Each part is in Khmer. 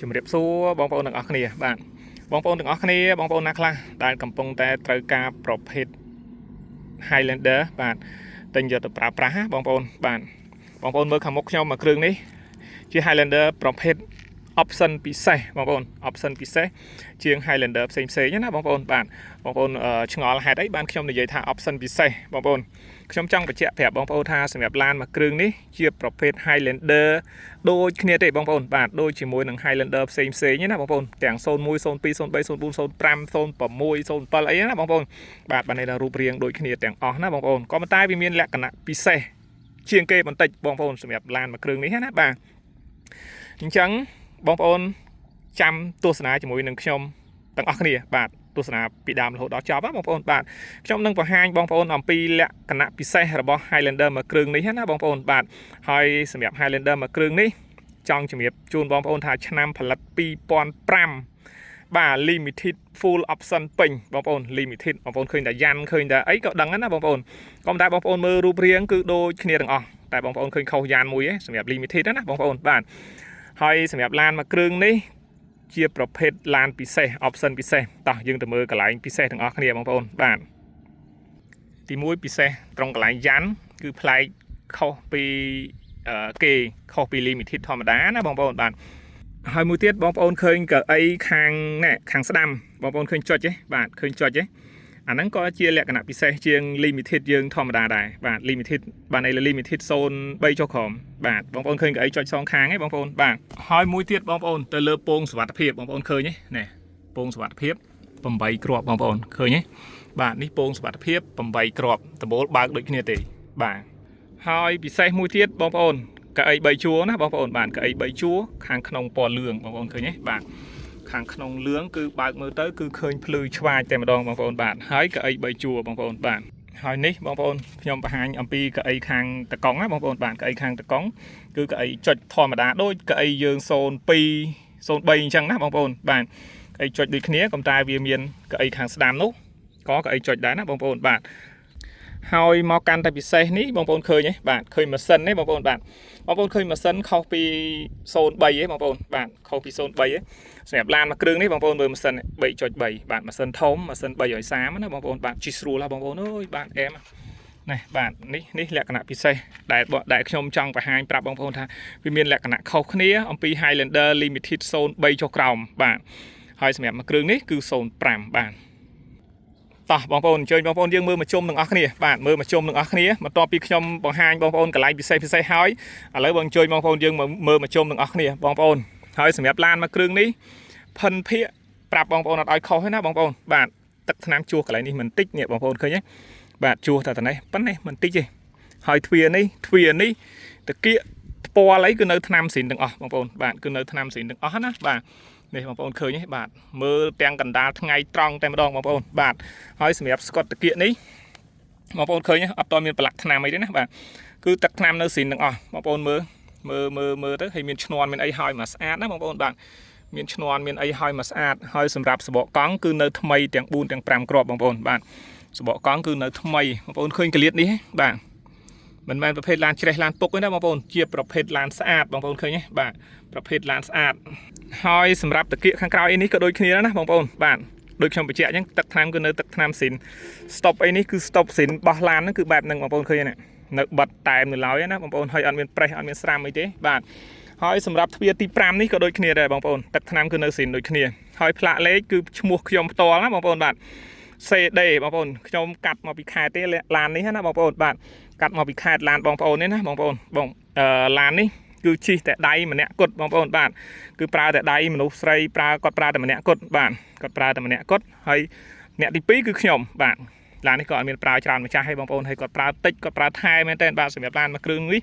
ជំរាបសួរបងប្អូនទាំងអស់គ្នាបាទបងប្អូនទាំងអស់គ្នាបងប្អូនណាខ្លះដែលកំពុងតែត្រូវការប្រភេទ Highlander បាទទិញយកទៅប្រើប្រាស់ណាបងប្អូនបាទបងប្អូនមើលខាងមុខខ្ញុំមកគ្រឿងនេះជា Highlander ប្រភេទ option ពិសេសបងប្អូន option ពិសេសជាង Highlander ផ្សេងណាបងប្អូនបាទបងប្អូនឆ្ងល់ហេតុអីបានខ្ញុំនិយាយថា option ពិសេសបងប្អូនខ្ញុំចង់បញ្ជាក់ប្រាប់បងប្អូនថាសម្រាប់ឡានមួយគ្រឿងនេះជាប្រភេទ Highlander ដូចគ្នាទេបងប្អូនបាទដូចជាមួយនឹង Highlander ផ្សេងណាបងប្អូនទាំង01 02 03 04 05 06 07អីណាបងប្អូនបាទបានន័យថារូបរាងដូចគ្នាទាំងអស់ណាបងប្អូនក៏ប៉ុន្តែវាមានលក្ខណៈពិសេសជាងគេបន្តិចបងប្អូនសម្រាប់ឡានមួយគ្រឿងនេះណាបាទអញ្ចឹងបងប្អូនចាំទស្សនាជាមួយនឹងខ្ញុំទាំងអស់គ្នាបាទទស្សនាពីដើមរហូតដល់ចប់ណាបងប្អូនបាទខ្ញុំនឹងបង្ហាញបងប្អូនអំពីលក្ខណៈពិសេសរបស់ Highlander មួយគ្រឿងនេះណាបងប្អូនបាទហើយសម្រាប់ Highlander មួយគ្រឿងនេះចង់ជំរាបជូនបងប្អូនថាឆ្នាំផលិត2005បាទ limited full option ពេញបងប្អូន limited បងប្អូនឃើញតែយ៉ាន់ឃើញតែអីក៏ដឹងណាបងប្អូនក៏តែបងប្អូនមើលរូបរាងគឺដូចគ្នាទាំងអស់តែបងប្អូនឃើញខុសយ៉ាន់មួយឯងសម្រាប់ limited ណាបងប្អូនបាទហើយសម្រាប់ឡានមួយគ្រឿងនេះជាប្រភេទឡានពិសេស option ពិសេសតោះយើងទៅមើលកន្លែងពិសេសទាំងអស់គ្នាបងប្អូនបាទទី1ពិសេសត្រង់កន្លែងយ៉ាន់គឺប្លែកខុសពីគេខុសពី limited ធម្មតាណាបងប្អូនបាទហើយមួយទៀតបងប្អូនឃើញកៅអីខាងស្ដាំបងប្អូនឃើញចុចទេបាទឃើញចុចទេអាហ្នឹងក៏ជាលក្ខណៈពិសេសជាង limited យើងធម្មតាដែរបាទ limited បានន័យ limited 03ចុះក្រោមបាទបងប្អូនឃើញកៅអីចុចសងខាងទេបងប្អូនបាទហើយមួយទៀតបងប្អូនទៅលើពងសុវត្ថិភាពបងប្អូនឃើញទេណែពងសុវត្ថិភាព8គ្រាប់បងប្អូនឃើញទេបាទនេះពងសុវត្ថិភាព8គ្រាប់ដំបូលបើកដូចគ្នាទេបាទហើយពិសេសមួយទៀតបងប្អូនកៅអី3ជួរណាបងប្អូនបាទកៅអី3ជួរខាងក្នុងពណ៌លឿងបងប្អូនឃើញទេបាទខាងក្នុងលឿងគឺបើកមើលទៅគឺឃើញភ្លឺឆ្វាចតែម្ដងបងប្អូនបាទហើយកៅអី3ជួរបងប្អូនបាទហើយនេះបងប្អូនខ្ញុំបង្ហាញអំពីកៅអីខាងតកង់ណាបងប្អូនបាទកៅអីខាងតកង់គឺកៅអីចុចធម្មតាដូចកៅអីយើង02 03អញ្ចឹងណាបងប្អូនបាទកៅអីចុចដូចគ្នាប៉ុន្តែវាមានកៅអីខាងស្ដាំនោះក៏កៅអីចុចដែរណាបងប្អូនបាទហើយមកកាន់តែពិសេសនេះបងប្អូនឃើញទេបាទឃើញម៉ាស៊ីនទេបងប្អូនបាទបងប្អូនឃើញម៉ាស៊ីនខុសពី03ទេបងប្អូនបាទខុសពី03ទេសម្រាប់ឡានមួយគ្រឿងនេះបងប្អូនមើលម៉ាស៊ីន 3.3 បាទម៉ាស៊ីនធំម៉ាស៊ីន330ណាបងប្អូនបាទជិះស្រួលណាបងប្អូនអើយបាទអែមនេះបាទនេះលក្ខណៈពិសេសដែលខ្ញុំចង់បង្ហាញប្រាប់បងប្អូនថាវាមានលក្ខណៈខុសគ្នាអំពី Highlander Limited 03ចុះក្រោមបាទហើយសម្រាប់មួយគ្រឿងនេះគឺ05បាទតោះបងប្អូនអញ្ជើញបងប្អូនយើងមើលមកជុំទាំងអស់គ្នាបាទមើលមកជុំទាំងអស់គ្នាបន្ទាប់ពីខ្ញុំបង្ហាញបងប្អូនកន្លែងពិសេសហើយឥឡូវបងអញ្ជើញបងប្អូនយើងមើលមកជុំទាំងអស់គ្នាបងប្អូនហើយសម្រាប់ឡានមួយគ្រឿងនេះភិនភាកប្រាប់បងប្អូនអត់ឲ្យខុសទេណាបងប្អូនបាទទឹកថ្នាំជួសកន្លែងនេះមិនតិចនេះបងប្អូនឃើញទេបាទជួសតែនេះប៉ុណ្ណេះមិនតិចទេហើយទ្វារនេះតាគៀកថ្ពាល់អីគឺនៅថ្នាំស៊ីនទាំងអស់បងប្អូនបាទគឺនៅថ្នាំស៊ីនទាំងអស់ណាបាទនេះបងប្អូនឃើញទេបាទមើលទាំងកណ្ដាលថ្ងៃត្រង់តែម្ដងបងប្អូនបាទហើយសម្រាប់ស្កុតតាគៀកនេះបងប្អូនឃើញអត់តមានប្រឡាក់ថ្នាំអីទេណាបាទគឺទឹកថ្នាំនៅស៊ីនទាំងអស់បងប្អូនមើលទៅហើយមានឈ្នាន់មានអីហើយមកស្អាតណាបងប្អូនបាទមានឈ្នាន់មានអីហើយមកស្អាតហើយសម្រាប់សបកកង់គឺនៅថ្មីទាំង4ទាំង5គ្រាប់បងប្អូនបាទសបកកង់គឺនៅថ្មីបងប្អូនឃើញកលៀតនេះបាទមិនមែនប្រភេទឡានច្រេះឡានពុកទេណាបងប្អូនជាប្រភេទឡានស្អាតបងប្អូនឃើញទេបាទប្រភេទឡានស្អាតហើយសម្រាប់តាគៀកខាងក្រោយនេះក៏ដូចគ្នាណាបងប្អូនបាទដូចខ្ញុំបញ្ជាក់អញ្ចឹងទឹកថ្នាំគឺនៅទឹកថ្នាំស៊ីនស្តុបអីនេះគឺស្តុបស៊ីនបោះឡានហ្នឹងគឺបែបហ្នឹងបងប្អូនឃើញទេនៅបិទតែមនៅឡើយណាបងប្អូនហើយអត់មានប្រេះអត់មានស្រាំអីទេបាទហើយសម្រាប់ទ្វារទី5នេះក៏ដូចគ្នាដែរបងប្អូនទឹកថ្នាំគឺនៅស៊ីនដូចគ្នាហើយផ្លាកលេខគឺឈ្មោះខ្ញុំផ្ទាល់ណាបងប្អូនបាទ CD បងប្អូនខ្ញុំកាត់មកពីខេត្តទេឡាននេះណាបងប្អូនបាទកាត់មកពីខេត្តឡានបងប្អូននេះណាបងប្អូនឡាននេះគឺជិះតែដៃម្នាក់គត់បងប្អូនបាទគឺប្រើតែដៃមនុស្សស្រីគាត់ប្រើតែម្នាក់គត់បាទគាត់ប្រើតែម្នាក់គត់ហើយអ្នកទី2គឺខ្ញុំបាទឡាននេះក៏អត់មានប្រើច្រើនម្ចាស់ឲ្យបងប្អូនហើយគាត់ប្រើតិចគាត់ប្រើថែមែនតើបាទសម្រាប់ឡានមួយគ្រឿងនេះ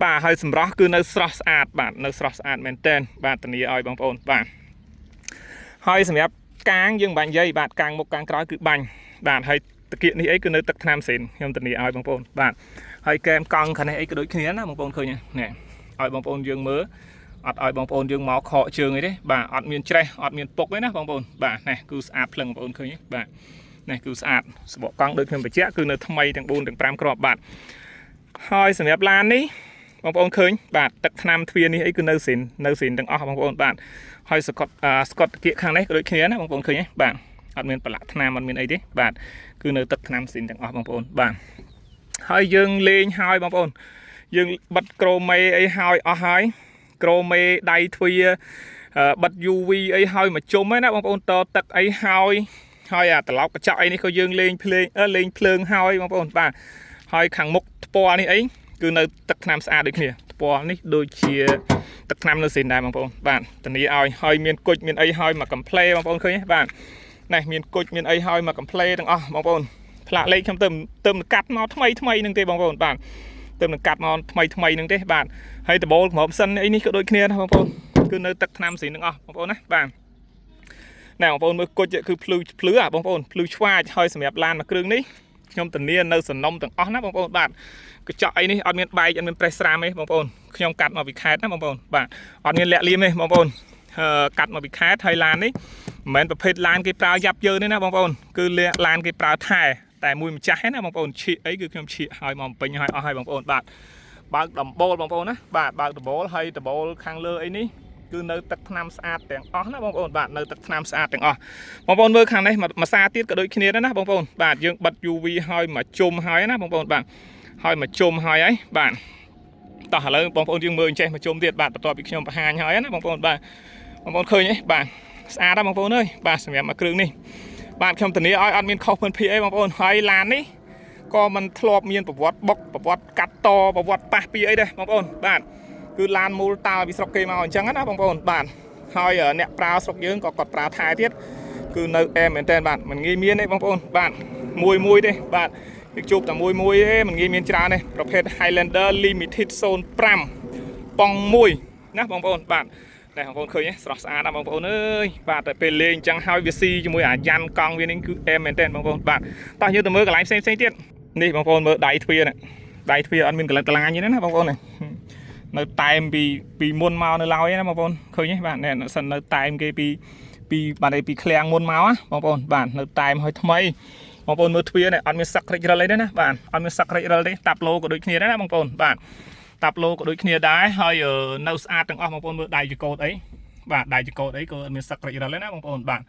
បាទហើយសម្រស់គឺនៅស្រស់ស្អាតបាទនៅស្រស់ស្អាតមែនតើបាទធានាឲ្យបងប្អូនបាទហើយសម្រាប់កាងយើងបាញ់យាយបាទកាងមុខកាងក្រោយគឺបាញ់បាទហើយតាគៀកនេះអីគឺនៅទឹកថ្នាំស៊ីនខ្ញុំធានាឲ្យបងប្អូនបាទហើយកែមកង់ខាងនេះអីក៏ដូចគ្នាណាបងប្អូនឃើញនេះឲ្យបងប្អូនយើងមើលអត់ឲ្យបងប្អូនយើងមកខកជើងអីទេបាទអត់មានច្រេះអត់មានពុកទេណាបងប្អូនបាទនេះគឺស្អាតភ្លឹងបងប្អូនឃើញទេបាទនេះគឺស្អាតសបកកង់ដូចខ្ញុំបញ្ជាក់គឺនៅថ្មីទាំង4ទាំង5គ្រាប់បាទហើយសម្រាប់ឡាននេះ បងប្អូនឃើញបាទទឹកថ្នាំទ្វារនេះអីគឺនៅស៊ីនទាំងអស់បងប្អូនបាទហើយស្កត់គៀកខាងនេះក៏ដូចគ្នាណាបងប្អូនឃើញទេបាទអត់មានប្រឡាក់ថ្នាំអត់មានអីទេបាទគឺនៅទឹកថ្នាំស៊ីនទាំងអស់បងប្អូនបាទហើយយើងលេងហើយបងប្អូនយើងបិទក្រូមេអីហើយអស់ហើយក្រូមេដៃទ្វារបិទ UV អីហើយមកជុំហ្នឹងណាបងប្អូនតទឹកអីហើយអាត្រឡប់កញ្ចក់អីនេះក៏យើងលេងភ្លើងហើយបងប្អូនបាទហើយខាងមុខថ្ពាល់នេះអីគឺនៅទឹកថ្នាំស្អាតដូចគ្នាថ្ពាល់នេះដូចជាទឹកថ្នាំនៅស៊ីនដែរបងប្អូនបាទធានាឲ្យហើយមានគុជមានអីហើយមកកំ pl បងប្អូនឃើញទេបាទនេះមានគុជមានអីហើយមកកំ pl ទាំងអស់បងប្អូនផ្លាកលេខខ្ញុំទៅកាត់មកថ្មីនឹងទេបងប្អូនបាទទៅនឹងកាត់មកថ្មីនឹងទេបាទហើយដបូលក្រុមសិនអីនេះក៏ដូចគ្នាដែរបងប្អូនគឺនៅទឹកថ្នាំស៊ីនទាំងអស់បងប្អូនណាបាទណែបងប្អូនមើលគុជគឺភ្លឺបងប្អូនភ្លឺឆ្វាចហើយសម្រាប់ឡានមួយគ្រឿងនេះខ្ញុំធានានៅសំណុំទាំងអស់ណាបងប្អូនបាទកញ្ចក់អីនេះអត់មានបែកអត់មានប្រេះស្រាមទេបងប្អូនខ្ញុំកាត់មកពីខេត្តណាបងប្អូនបាទអត់មានលាក់លៀមទេបងប្អូនកាត់មកពីខេត្តហើយឡាននេះមិនមែនប្រភេទឡានគេប្រើយ៉ាប់យើទេណាបងប្អូនគឺឡានគេប្រើថែតែមួយម្ចាស់ណាបងប្អូនឈៀកអីគឺខ្ញុំឈៀកឲ្យមកពេញឲ្យអស់ហើយបងប្អូនបាទបើកដំបូលបងប្អូនណាបាទបើកដំបូលហើយដំបូលខាងលើអីនេះគឺនៅទឹកថ្នាំស្អាតទាំងអស់ណាបងប្អូនបាទនៅទឹកថ្នាំស្អាតទាំងអស់បងប្អូនមើលខាងនេះមួយសាទៀតក៏ដូចគ្នាដែរណាបងប្អូនបាទយើងបិទ UV ហើយមកជុំហើយណាបងប្អូនបាទហើយមកជុំហើយបាទតោះឥឡូវបងប្អូនយើងមើលអញ្ចេះមកជុំទៀតបាទបន្ទាប់ពីខ្ញុំបង្ហាញហើយណាបងប្អូនបាទបងប្អូនឃើញទេបាទស្អាតណាបងប្អូនអើយបាទសម្រាប់មួយគ្រឿងនេះបាទខ្ញុំធានាឲ្យអត់មានខុសphânភាគអីបងប្អូនហើយឡាននេះក៏មិនធ្លាប់មានប្រវត្តិបុកប្រវត្តិកាត់តប្រវត្តិប៉ះពីអីដែរបងប្អូនបាទគឺឡានមូលតាពីស្រុកគេមកអញ្ចឹងណាបងប្អូនបាទហើយអ្នកប្រើស្រុកយើងក៏គាត់ប្រើថែទៀតគឺនៅអែមមែនតើបាទមិនងាយមានទេបងប្អូនបាទមួយទេបាទវាជួបតែមួយទេមិនងាយមានច្រើនទេប្រភេទ Highlander Limited 05ប៉ង1ណាបងប្អូនបាទតែបងប្អូនឃើញទេស្រស់ស្អាតណាបងប្អូនអើយបាទតែពេលលេងអញ្ចឹងហើយវាស៊ីជាមួយអាយ៉ាន់កង់វានេះគឺអែមមែនតើបងប្អូនបាទតោះយើងទៅមើលកន្លែងផ្សេងទៀតនេះបងប្អូនមើលដៃទ្វារអត់មានកលិតកលាញទេណាបងប្អូននៅតែមពីមុនមកនៅឡើយណាបងប្អូនឃើញទេបាទនេះសិននៅតែមគេពីឃ្លាំងមុនមកបងប្អូនបាទនៅតែមឲ្យថ្មីបងប្អូនមើលទ្វារនេះអត់មានសឹករិចរិលអីទេណាបាទអត់មានសឹករិចរិលទេតាប់ឡូក៏ដូចគ្នាដែរណាបងប្អូនបាទតាប់ឡូក៏ដូចគ្នាដែរហើយនៅស្អាតទាំងអស់បងប្អូនមើលដៃចកោតអីបាទដៃចកោតអីក៏អត់មានសឹករិចរិលទេណាបងប្អូនបាទ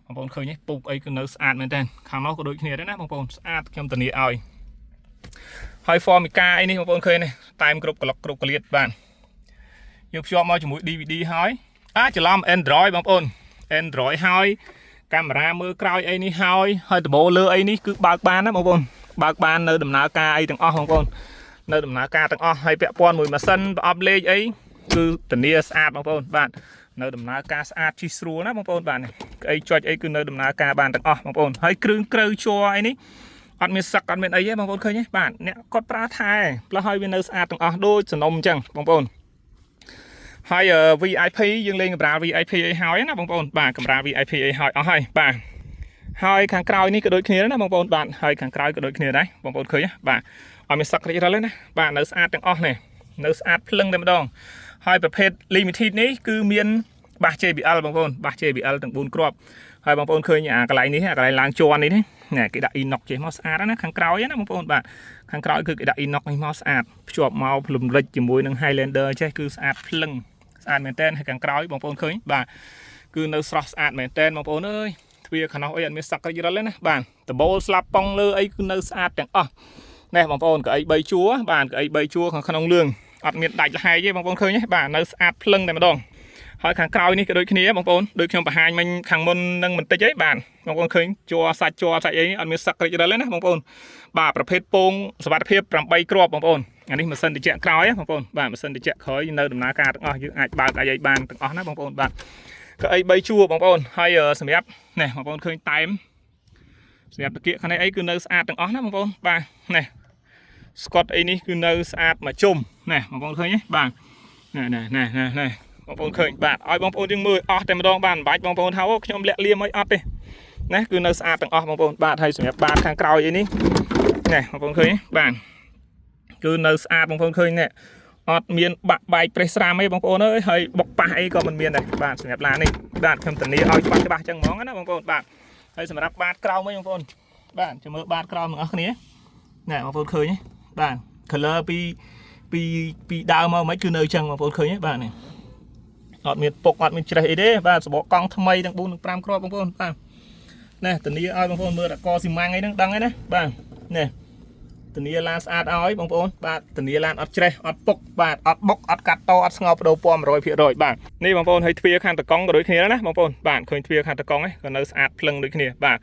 បងប្អូនឃើញទេពុកអីគឺនៅស្អាតមែនតើខាងនោះក៏ដូចគ្នាដែរណាបងប្អូនស្អាតខ្ញុំធានាឲ្យហើយ Formica អីនេះបងប្អូនឃើញនេះតែមគ្រប់ក្លុកគ្រប់កលៀតបាទយើងភ្ជាប់មកជាមួយ DVD ហើយច្រឡំ Android បងប្អូន Android ហើយកាមេរ៉ាមើលក្រោយអីនេះហើយដបូលលើអីនេះគឺបើកបានណាបងប្អូនបើកបាននៅដំណើរការអីទាំងអស់បងប្អូននៅដំណើរការទាំងអស់ហើយពាក់ព័ន្ធមួយម៉ាស៊ីនប្រអប់លេខអីគឺធានាស្អាតបងប្អូនបាទនៅដំណើរការស្អាតជិះស្រួលណាបងប្អូនបាទអីចុចអីគឺនៅដំណើរការបានទាំងអស់បងប្អូនហើយគ្រឿងក្រៅជ័រអីនេះអត់មានសឹកអត់មានអីទេបងប្អូនឃើញទេបាទអ្នកគាត់ប្រើថែផ្លោះឲ្យវានៅស្អាតទាំងអស់ដូចសំណុំអញ្ចឹងបងប្អូនហើយ VIP យើងលេងកម្រាល VIP អីហើយណាបងប្អូនបាទកម្រាល VIP អីហើយអស់ហើយបាទហើយខាងក្រោយនេះក៏ដូចគ្នាណាបងប្អូនបាទហើយខាងក្រោយក៏ដូចគ្នាដែរបងប្អូនឃើញបាទអត់មានសឹករិចរិលទេណាបាទនៅស្អាតទាំងអស់នេះនៅស្អាតភ្លឹងតែម្ដងហើយប្រភេទ Limited នេះគឺមានបាស JBL បងប្អូនបាស JBL ទាំង4គ្រាប់ហើយបងប្អូនឃើញអាកន្លែងនេះកន្លែងឡើងជាន់នេះណាគេដាក់ inox ចេះមកស្អាតណាខាងក្រោយណាបងប្អូនបាទខាងក្រោយគឺគេដាក់ inox នេះមកស្អាតភ្ជាប់មកភ្លុំរិចជាមួយនឹង Highlander ចេះគឺស្អាតភ្លឹងស្អាតមែនតើហើយខាងក្រោយបងប្អូនឃើញបាទគឺនៅស្រស់ស្អាតមែនតើបងប្អូនអើយទ្វារខាងនោះអីអត់មានសឹករិចរិលទេណាបាទដបូលស្លាប់ប៉ងលើអីគឺនៅស្អាតទាំងអស់នេះបងប្អូនកៅអី3ជួរបាទកៅអី3ជួរខាងក្នុងលឿងអត់មានដាច់លហើយទេបងប្អូនឃើញទេបាទនៅស្អាតភ្លឹងតែម្ដងហើយខាងក្រោយនេះក៏ដូចគ្នាបងប្អូនដូចខ្ញុំបង្ហាញមិញខាងមុននឹងបន្តិចឯងបាទបងប្អូនឃើញជួរសាច់អីអត់មានសឹករិចរិលទេណាបងប្អូនបាទប្រភេទពងសុវត្ថិភាព8គ្រាប់បងប្អូនអានេះម៉ាស៊ីនត្រជាក់ក្រោយបងប្អូនបាទម៉ាស៊ីនត្រជាក់ក្រោយនៅដំណើរការទាំងអស់យើងអាចបើកអីបានទាំងអស់ណាបងប្អូនបាទក៏អី3ជួរបងប្អូនហើយសម្រាប់នេះបងប្អូនឃើញតែមសម្រាប់តាគៀកខាងនេះអីគឺនៅស្អាតទាំងអស់ណាបងប្អូនបាទនេះស្កុតអីនេះគឺនៅស្អាតមកជុំនេះបងប្អូនឃើញទេបាទនេះបងប្អូនឃើញបាទឲ្យបងប្អូនយើងមើលអស់តែម្ដងបាទមិនបាច់បងប្អូនថាខ្ញុំលាក់លៀមឲ្យអត់ទេណាគឺនៅស្អាតទាំងអស់បងប្អូនបាទហើយសម្រាប់បាតខាងក្រោយអីនេះនេះបងប្អូនឃើញទេបាទគឺនៅស្អាតបងប្អូនឃើញនេះអត់មានបាក់បែកប្រេះស្រាមអីបងប្អូនអើយហើយបុកប៉ះអីក៏មិនមានដែរបាទសម្រាប់ឡាននេះបាទខ្ញុំធានាឲ្យច្បាស់ចឹងហ្មងណាបងប្អូនបាទហើយសម្រាប់បាតក្រោមវិញបងប្អូនបាទចាំមើលបាតក្រោមទាំងអស់គ្នាណែបងប្អូនឃើញទេបាទ color ពី ពីដើមមកមិនគឺនៅចឹងបងប្អូនឃើញទេបាទនេះអត់មានពុកអត់មានច្រេះអីទេបាទសបកកង់ថ្មីទាំង4ទាំង5គ្រាប់បងប្អូនបាទណែធានាឲ្យបងប្អូនមើលតកស៊ីម៉ាំងអីហ្នឹងដឹងហើយណាបាទនេះធានាឡានស្អាតឲ្យបងប្អូនបាទធានាឡានអត់ច្រេះអត់ពុកបាទអត់បុកអត់កាត់តអត់ស្ងោបបដូរពណ៌ 100% បាទនេះបងប្អូនឲ្យទ្វារខាងតកង់ក៏ដូចគ្នាណាបងប្អូនបាទឃើញទ្វារខាងតកង់ហ្នឹងក៏នៅស្អាតភ្លឹងដូចគ្នាបាទ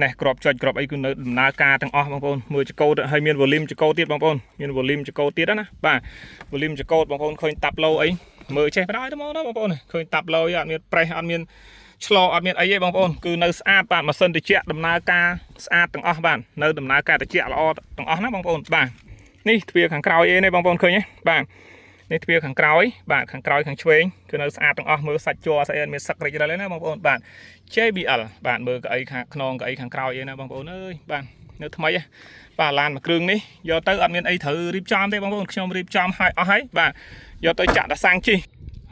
នេះក្របចុចក្របអីគឺនៅដំណើរការទាំងអស់បងប្អូនមើលចកោតហើយមាន volume ចកោតទៀតបងប្អូនមាន volume ចកោតទៀតណាបាទ volume ចកោតបងប្អូនឃើញតាប់ឡូអីមើលចេះបណ្ដោយទៅមកណាបងប្អូនឃើញតាប់ឡូអត់មានប្រេះអត់មានឆ្លអត់មានអីទេបងប្អូនគឺនៅស្អាតបាទម៉ាស៊ីនត្រជាក់ដំណើរការស្អាតទាំងអស់បាទនៅដំណើរការត្រជាក់ល្អទាំងអស់ណាបងប្អូនបាទនេះទ្វារខាងក្រោយអីនេះបងប្អូនឃើញទេបាទនេះទ្វារខាងក្រោយបាទខាងក្រោយខាងឆ្វេងគឺនៅស្អាតទាំងអស់មើលសាច់ជ័រស្អីអត់មានសឹករិចរិលទេណាបងប្អូនបាទ JBL បាទមើលកៅអីខាងខ្នងកៅអីខាងក្រោយអីណាបងប្អូនអើយបាទនៅថ្មីហ៎បាទឡានមួយគ្រឿងនេះយកទៅអត់មានអីត្រូវរៀបចំទេបងប្អូនខ្ញុំរៀបចំឲ្យអស់ហើយបាទយកទៅចាក់តាសាំងជី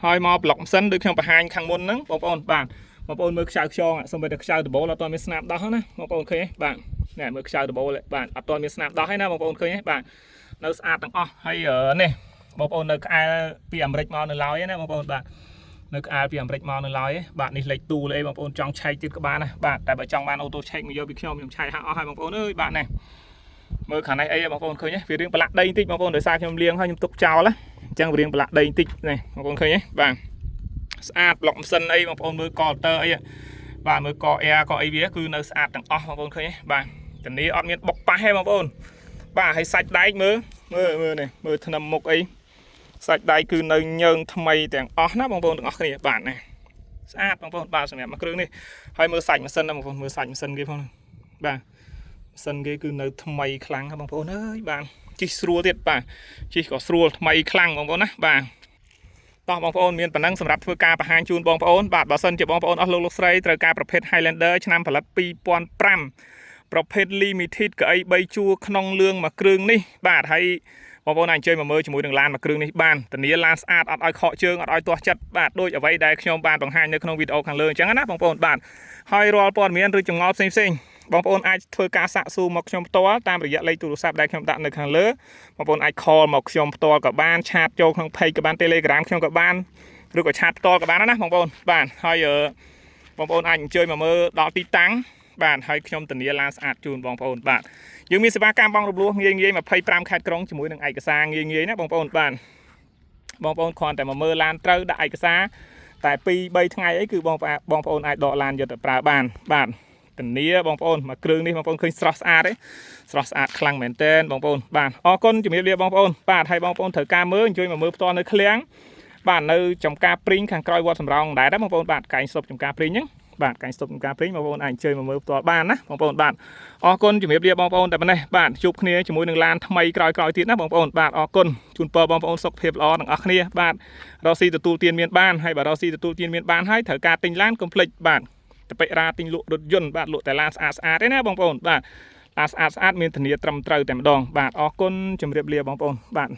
ហើយមកប្លុកម៉ាស៊ីនដូចខ្ញុំបង្ហាញខាងមុនហ្នឹងបងប្អូនបាទបងប្អូនមើលខ្ចៅខ្យងសូម្បីតែខ្ចៅដបូលអត់ទាន់មានស្នាមដោះណាបងប្អូនឃើញទេបាទនេះមើលខ្ចៅដបូលបាទអត់ទាន់មានស្នាមដោះទេណាបងប្អូនឃើញទេបាទនៅស្អាតទាំងអស់ហើយនេះបងប្អូននៅក្អែពីអាមេរិកមកនៅឡើយណាបងប្អូនបាទនៅក្អែពីអាមេរិកមកនៅឡើយបាទនេះលេខទូលអីបងប្អូនចង់ឆែកទៀតក៏បានណាបាទតែបើចង់បានអូតូឆែកមកយកពីខ្ញុំឆែកហាក់អស់ហើយបងប្អូនអើយបាទនេះមើលខាងនេះអីបងប្អូនឃើញទេវារៀងប្រឡាក់ដីបន្តិចបងប្អូនដោយសារខ្ញុំលាងហើយខ្ញុំទុកចោលណាអញ្ចឹងវារៀងប្រឡាក់ដីបន្តិចនេះបងប្អូនឃើញទេបាទស្អាតប្លុកម៉ាស៊ីនអីបងប្អូនមើលកលតើអីបាទមើលកអែកអីវាគឺនៅស្អាតទាំងអស់បងប្អូនឃើញទេបាទធានាអត់មានបុកប៉ះទេបងប្អូនបាទហើយសាច់ដែកមើលនេះមើលថ្នាំមុខអីសាច់ដែកគឺនៅញើងថ្មីទាំងអស់ណាបងប្អូនទាំងអស់គ្នាបាទណាស្អាតបងប្អូនបាទសម្រាប់មួយគ្រឿងនេះហើយមើលសាច់ម៉ាស៊ីនណាបងប្អូនមើលសាច់ម៉ាស៊ីនគេផងបាទម៉ាស៊ីនគេគឺនៅថ្មីខ្លាំងបងប្អូនអើយបាទជិះស្រួលទៀតបាទជិះក៏ស្រួលថ្មីខ្លាំងបងប្អូនណាបាទតោះបងប្អូនមានប៉ុណ្ណឹងសម្រាប់ធ្វើការបង្ហាញជូនបងប្អូនបាទបើសិនជាបងប្អូនអស់លោកស្រីត្រូវការប្រភេទ Highlander ឆ្នាំផលិត2005ប្រភេទ limited កៅអី3ជួរក្នុងលឿងមួយគ្រឿងនេះបាទហើយបងប្អូនអាចអញ្ជើញមកមើលជាមួយនឹងឡានមួយគ្រឿងនេះបានធានាឡានស្អាតអត់ឲ្យខកជើងអត់ឲ្យទាស់ចិត្តបាទដូចអ្វីដែលខ្ញុំបានបង្ហាញនៅក្នុងវីដេអូខាងលើអញ្ចឹងណាបងប្អូនបាទហើយរាល់ព័ត៌មានឬចម្ងល់ផ្សេងបងប្អូនអាចធ្វើការសាកសួរមកខ្ញុំផ្ទាល់តាមរយៈលេខទូរស័ព្ទដែលខ្ញុំដាក់នៅខាងលើបងប្អូនអាច call មកខ្ញុំផ្ទាល់ក៏បានឆាតចូលក្នុង page ក៏បាន Telegram ខ្ញុំក៏បានឬក៏ឆាតផ្ទាល់ក៏បានណាបងប្អូនបាទហើយបងប្អូនអាចអញ្ជើញមកមើលដល់ទីតាំងបាទហើយខ្ញុំធានាឡានស្អាតជូនបងប្អូនបាទយើងមានសេវាកម្មបងរំលោះងាយ25ខេត្តក្រុងជាមួយនឹងឯកសារងាយណាបងប្អូនបាទបងប្អូនគ្រាន់តែមកមើលឡានត្រូវដាក់ឯកសារតែ2-3ថ្ងៃអីគឺបងប្អូនអាចដកឡានយកទៅប្រើបានបាទធានាបងប្អូនមួយគ្រឿងនេះបងប្អូនឃើញស្រស់ស្អាតទេស្រស់ស្អាតខ្លាំងមែនទែនបងប្អូនបាទអរគុណជំរាបលាបងប្អូនបាទហើយបងប្អូនត្រូវការមើលអញ្ជើញមកមើលផ្ទាល់នៅឃ្លាំងបាទនៅចំការព្រីងខាងក្រោយវត្តសំរោងដែរបងប្អូនបាទកែងស្តុបចំការព្រីងហ្នឹងបាទកែងស្តុបចំការព្រីងបងប្អូនអាចអញ្ជើញមកមើលផ្ទាល់បានណាបងប្អូនបាទអរគុណជំរាបលាបងប្អូនតែប៉ុណ្ណេះបាទជួបគ្នាជាមួយនឹងឡានថ្មីក្រោយទៀតណាបងប្អូនបាទអរគុណជូនពរបងប្អូនសុខភាពល្អទាំងអស់គ្នាបាទរកស៊ីទទួលទានមានបានហើយបើរកស៊ីទទួលទានមានបានហើយត្រូវការទិញឡានកុំភ្លេចបាទទៅពេរាទិញលក់រថយន្តបាទលក់តែឡានស្អាតទេណាបងប្អូនបាទឡានស្អាតមានធានាត្រឹមត្រូវតែម្ដងបាទអរគុណជំរាបលាបងប្អូនបាទ